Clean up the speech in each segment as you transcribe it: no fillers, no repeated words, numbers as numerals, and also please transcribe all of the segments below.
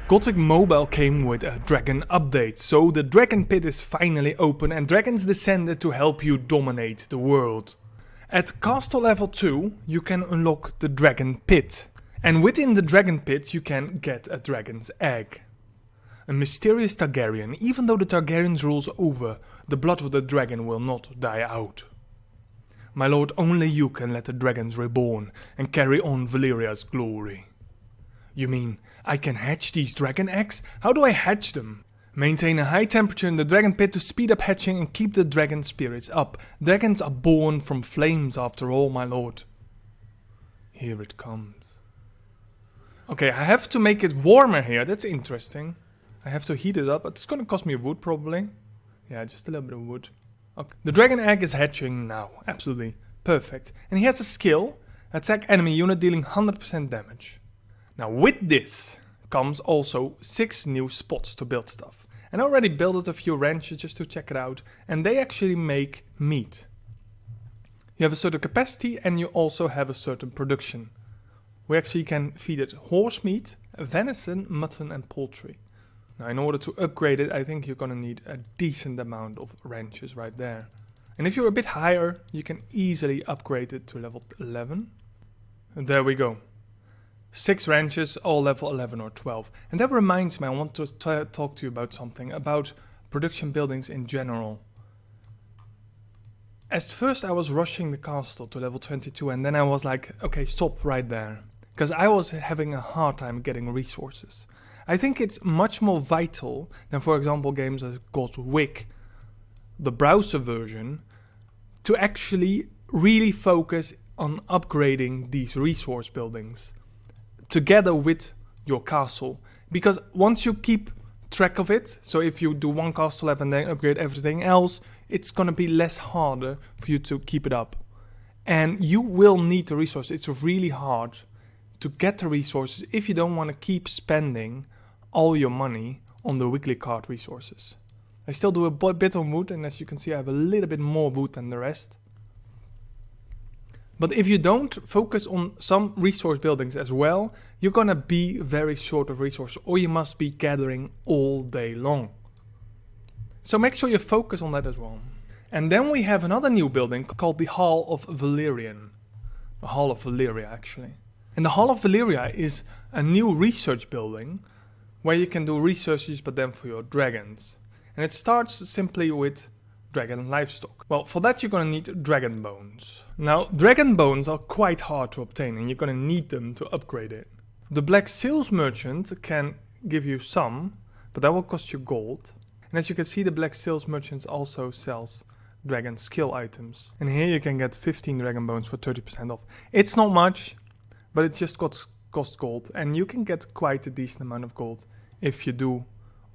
GOTWIC Mobile came with a dragon update, so the dragon pit is finally open and dragons descended to help you dominate the world. At castle level 2 you can unlock the dragon pit, and within the dragon pit you can get a dragon's egg. A mysterious Targaryen. Even though the Targaryens rules over, the blood of the dragon will not die out. My lord, only you can let the dragons reborn and carry on Valyria's glory. You mean I can hatch these dragon eggs? How do I hatch them? Maintain a high temperature in the dragon pit to speed up hatching and keep the dragon spirits up. Dragons are born from flames after all, my lord. Here it comes. Okay, I have to make it warmer here. That's interesting. I have to heat it up. It's gonna cost me wood probably. Yeah, just a little bit of wood. Okay. The dragon egg is hatching now. Absolutely. Perfect. And he has a skill. Attack enemy unit dealing 100% damage. Now with this comes also 6 new spots to build stuff. And I already built a few ranches just to check it out. And they actually make meat. You have a certain capacity and you also have a certain production. We actually can feed it horse meat, venison, mutton and poultry. Now in order to upgrade it, I think you're gonna need a decent amount of ranches right there. And if you're a bit higher, you can easily upgrade it to level 11. And there we go. 6 ranches, all level 11 or 12. And that reminds me, I want to talk to you about something, about production buildings in general. At first I was rushing the castle to level 22 and then I was like, okay, stop right there. Because I was having a hard time getting resources. I think it's much more vital than, for example, games like GOTWIC, the browser version, to actually really focus on upgrading these resource buildings together with your castle. Because once you keep track of it, so if you do one castle level and then upgrade everything else, it's gonna be less harder for you to keep it up. And you will need the resources. It's really hard to get the resources if you don't want to keep spending all your money on the weekly card resources. I still do a bit of wood, and as you can see I have a little bit more wood than the rest. But if you don't focus on some resource buildings as well, you're gonna be very short of resources, or you must be gathering all day long. So make sure you focus on that as well. And then we have another new building called the Hall of Valyrian. The Hall of Valyria actually. And the Hall of Valyria is a new research building where you can do researches but then for your dragons. And it starts simply with dragon livestock. Well, for that you're gonna need dragon bones. Now, dragon bones are quite hard to obtain and you're gonna need them to upgrade it. The Black Sales Merchant can give you some, but that will cost you gold. And as you can see, the Black Sales Merchant also sells dragon skill items. And here you can get 15 dragon bones for 30% off. It's not much, but it just costs gold. And you can get quite a decent amount of gold if you do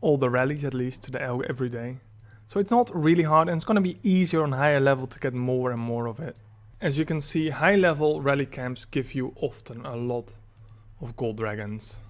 all the rallies at least to the every day. So it's not really hard, and it's going to be easier on higher level to get more and more of it. As you can see, high level rally camps give you often a lot of gold dragons.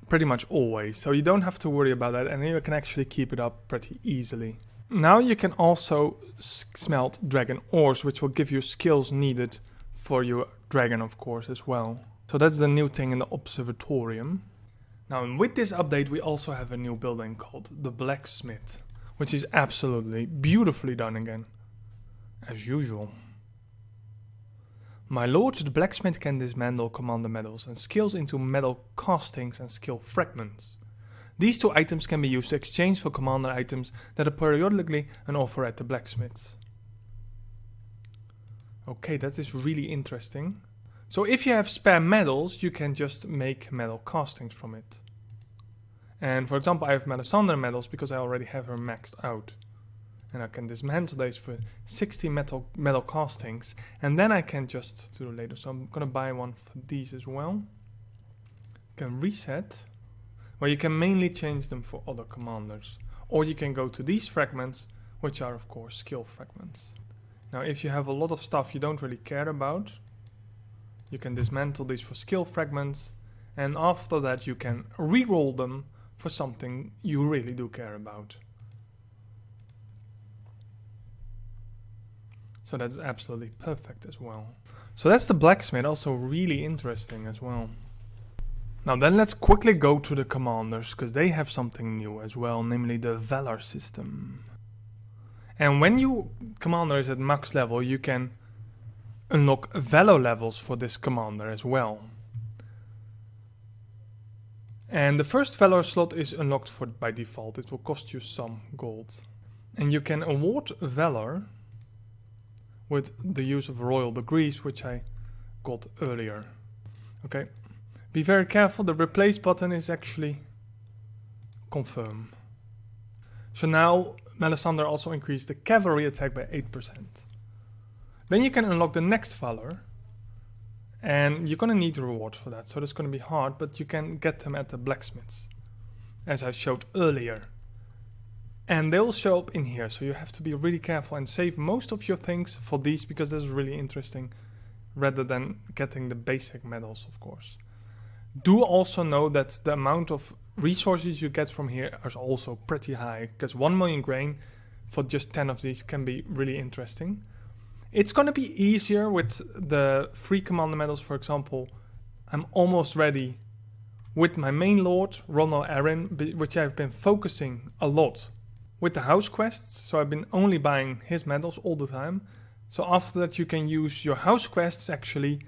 Pretty much always, so you don't have to worry about that, and you can actually keep it up pretty easily. Now you can also smelt dragon ores, which will give you skills needed for your dragon of course as well. So that's the new thing in the observatorium. Now with this update we also have a new building called the Blacksmith, which is absolutely beautifully done again, as usual. My lord, the blacksmith can dismantle commander metals and skills into metal castings and skill fragments. These 2 items can be used to exchange for commander items that are periodically an offer at the blacksmiths. Okay, that is really interesting. So if you have spare metals, you can just make metal castings from it. And for example, I have Melisandre metals because I already have her maxed out. And I can dismantle these for 60 metal castings. And then I can just do it later. So I'm gonna buy one for these as well. Can reset. Well, you can mainly change them for other commanders. Or you can go to these fragments, which are of course skill fragments. Now if you have a lot of stuff you don't really care about, you can dismantle these for skill fragments, and after that you can re-roll them for something you really do care about. So that's absolutely perfect as well. So that's the blacksmith, also really interesting as well. Now then let's quickly go to the commanders, because they have something new as well, namely the Valor System. And when your commander is at max level, you can unlock Valor levels for this commander as well. And the first Valor slot is unlocked by default. It will cost you some gold. And you can award Valor with the use of Royal Degrees, which I got earlier. Okay, be very careful. The replace button is actually confirm. So now Melisandre also increased the cavalry attack by 8%. Then you can unlock the next Valor. And you're gonna need a reward for that, so that's gonna be hard, but you can get them at the Blacksmiths, as I showed earlier. And they'll show up in here, so you have to be really careful and save most of your things for these, because this is really interesting, rather than getting the basic medals, of course. Do also know that the amount of resources you get from here is also pretty high, because 1 million grain for just 10 of these can be really interesting. It's going to be easier with the free commander medals, for example. I'm almost ready with my main lord, Ronald Arryn, which I've been focusing a lot with the house quests. So I've been only buying his medals all the time. So after that you can use your house quests actually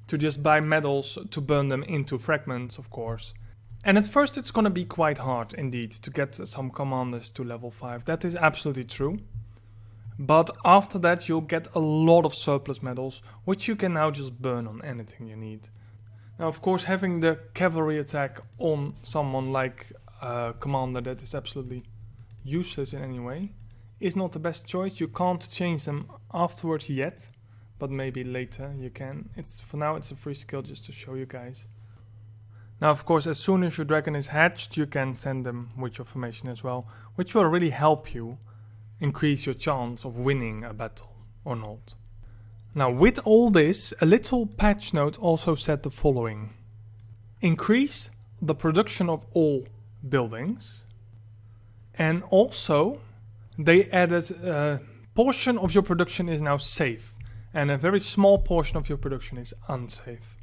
to just buy medals to burn them into fragments, of course. And at first it's going to be quite hard indeed to get some commanders to level 5. That is absolutely true. But after that you'll get a lot of surplus medals, which you can now just burn on anything you need. Now of course having the cavalry attack on someone like a commander that is absolutely useless in any way is not the best choice. You can't change them afterwards yet, but maybe later you can. For now it's a free skill just to show you guys. Now of course as soon as your dragon is hatched you can send them with your formation as well, which will really help you increase your chance of winning a battle or not. Now with all this, a little patch note also said the following. Increase the production of all buildings, and also they added a portion of your production is now safe and a very small portion of your production is unsafe.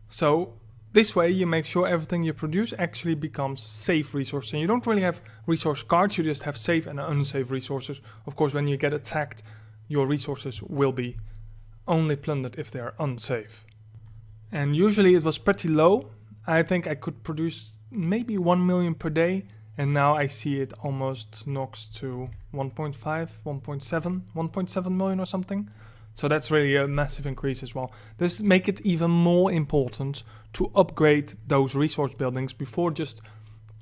So this way you make sure everything you produce actually becomes safe resources. And you don't really have resource cards, you just have safe and unsafe resources. Of course, when you get attacked, your resources will be only plundered if they are unsafe. And usually it was pretty low. I think I could produce maybe 1 million per day. And now I see it almost knocks to 1.5, 1.7, 1.7 million or something. So that's really a massive increase as well. This makes it even more important to upgrade those resource buildings before just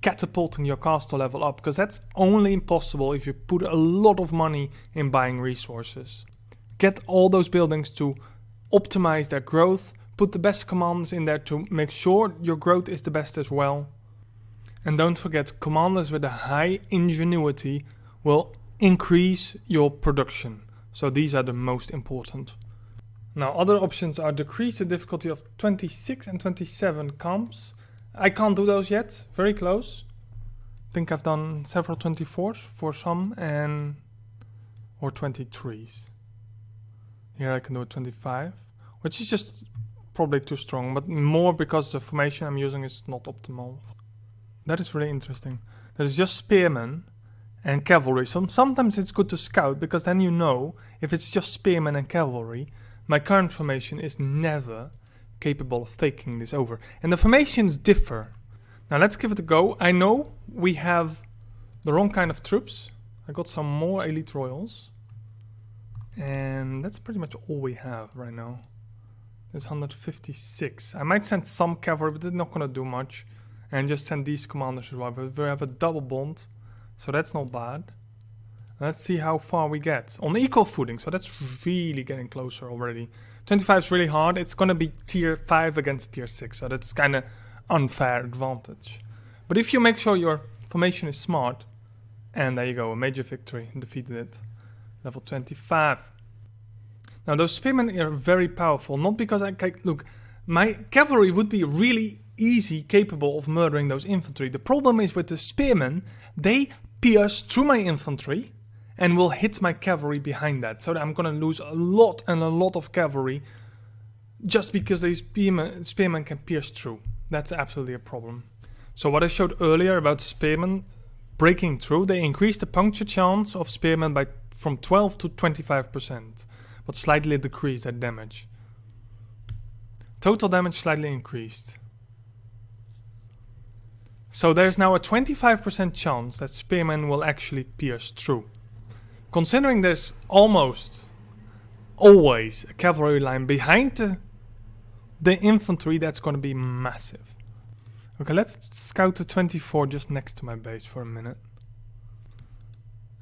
catapulting your castle level up, because that's only possible if you put a lot of money in buying resources. Get all those buildings to optimize their growth, put the best commands in there to make sure your growth is the best as well. And don't forget, commanders with a high ingenuity will increase your production. So these are the most important. Now other options are decrease the difficulty of 26 and 27 camps. I can't do those yet, very close. I think I've done several 24s for some or 23s. Here I can do a 25, which is just probably too strong, but more because the formation I'm using is not optimal. That is really interesting. That is just spearmen and cavalry. Sometimes it's good to scout, because then you know if it's just spearmen and cavalry, my current formation is never capable of taking this over. And the formations differ. Now let's give it a go. I know we have the wrong kind of troops. I got some more elite royals. And that's pretty much all we have right now. There's 156. I might send some cavalry, but they're not going to do much. And just send these commanders as well. But we have a double bond. So that's not bad. Let's see how far we get. On equal footing, so that's really getting closer already. 25 is really hard. It's going to be tier 5 against tier 6. So that's kind of unfair advantage. But if you make sure your formation is smart. And there you go, a major victory. Defeated it. Level 25. Now those spearmen are very powerful. Not because look, my cavalry would be really easy, capable of murdering those infantry. The problem is with the spearmen, they pierce through my infantry and will hit my cavalry behind that. So I'm gonna lose a lot of cavalry just because these spearmen can pierce through. That's absolutely a problem. So what I showed earlier about Spearmen breaking through, they increased the puncture chance of Spearmen from 12 to 25%, but slightly decreased their damage. Total damage slightly increased. So there's now a 25% chance that Spearmen will actually pierce through. Considering there's almost always a cavalry line behind the infantry, that's going to be massive. Okay, let's scout to 24 just next to my base for a minute.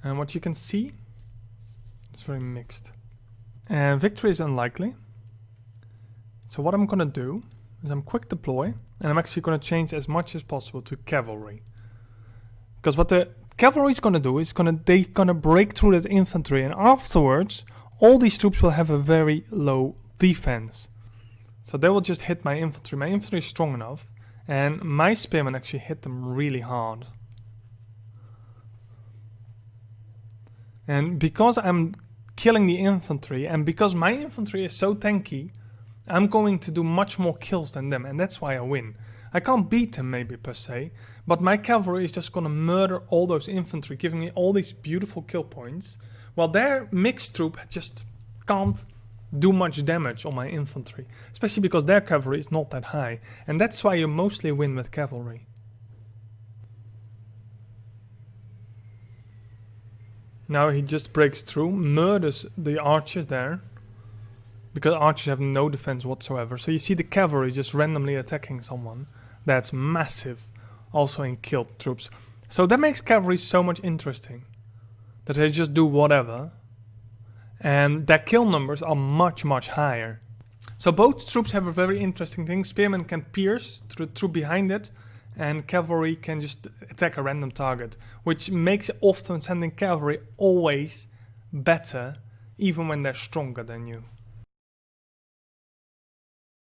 And what you can see, it's very mixed. And victory is unlikely. So what I'm going to do is I'm quick deploy, and I'm actually going to change as much as possible to cavalry. Because what the cavalry is going to do is they're going to break through that infantry, and afterwards all these troops will have a very low defense. So they will just hit my infantry. My infantry is strong enough, and my spearmen actually hit them really hard. And because I'm killing the infantry, and because my infantry is so tanky, I'm going to do much more kills than them, and that's why I win. I can't beat them maybe per se, but my cavalry is just gonna murder all those infantry, giving me all these beautiful kill points, while their mixed troop just can't do much damage on my infantry, especially because their cavalry is not that high, and that's why you mostly win with cavalry. Now he just breaks through, murders the archers there, because archers have no defense whatsoever. So you see the cavalry just randomly attacking someone. That's massive, also in killed troops. So that makes cavalry so much interesting, that they just do whatever, and their kill numbers are much, much higher. So both troops have a very interesting thing. Spearmen can pierce through the troop behind it, and cavalry can just attack a random target, which makes often sending cavalry always better, even when they're stronger than you.